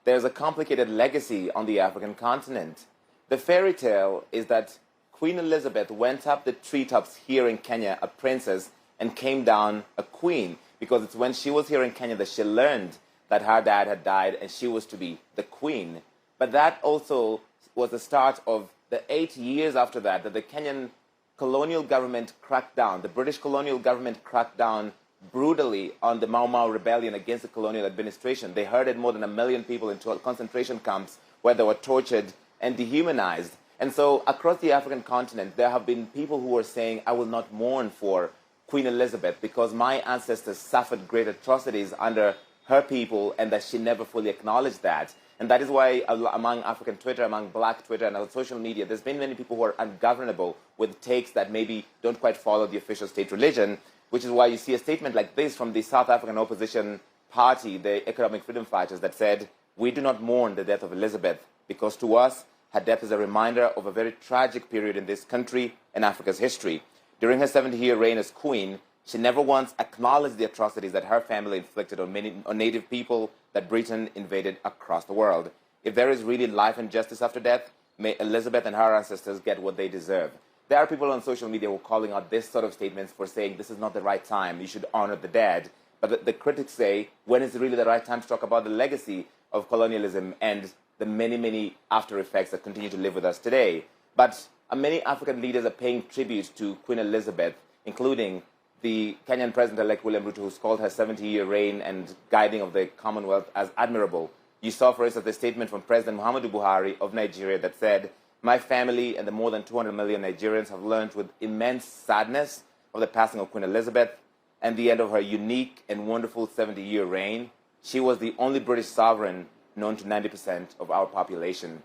there's a complicated legacy on the African continent. The fairy tale is that Queen Elizabeth went up the treetops here in Kenya, a princess, and came down a queen, because it's when she was here in Kenya that she learned that her dad had died and she was to be the queen. But that also was the start of the 8 years after that the Kenyan colonial government cracked down. The British colonial government cracked down brutally on the Mau Mau rebellion against the colonial administration. They herded more than 1 million people into concentration camps where they were tortured and dehumanized. And so across the African continent, there have been people who are saying, I will not mourn for Queen Elizabeth because my ancestors suffered great atrocities under her people and that she never fully acknowledged that. And that is why among African Twitter, among black Twitter and other social media, there's been many people who are ungovernable with takes that maybe don't quite follow the official state religion, which is why you see a statement like this from the South African opposition party, the Economic Freedom Fighters, that said, we do not mourn the death of Elizabeth because to us, her death is a reminder of a very tragic period in this country and Africa's history. During her 70-year reign as queen, she never once acknowledged the atrocities that her family inflicted on native people that Britain invaded across the world. If there is really life and justice after death, may Elizabeth and her ancestors get what they deserve. There are people on social media who are calling out this sort of statements for saying this is not the right time, you should honor the dead. But the critics say, when is really the right time to talk about the legacy of colonialism and the many, many after effects that continue to live with us today? But many African leaders are paying tribute to Queen Elizabeth, including the Kenyan President-elect William Ruto, who's called her 70-year reign and guiding of the Commonwealth as admirable. You saw, for instance, the statement from President Muhammadu Buhari of Nigeria that said, my family and the more than 200 million Nigerians have learned with immense sadness of the passing of Queen Elizabeth and the end of her unique and wonderful 70-year reign. She was the only British sovereign known to 90% of our population.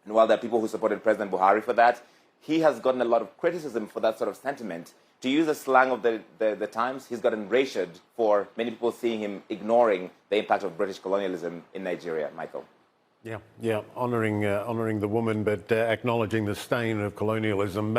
And while there are people who supported President Buhari for that, he has gotten a lot of criticism for that sort of sentiment. To use the slang of the times, he's gotten ratioed for many people seeing him ignoring the impact of British colonialism in Nigeria, Michael. Yeah, honouring the woman, but acknowledging the stain of colonialism.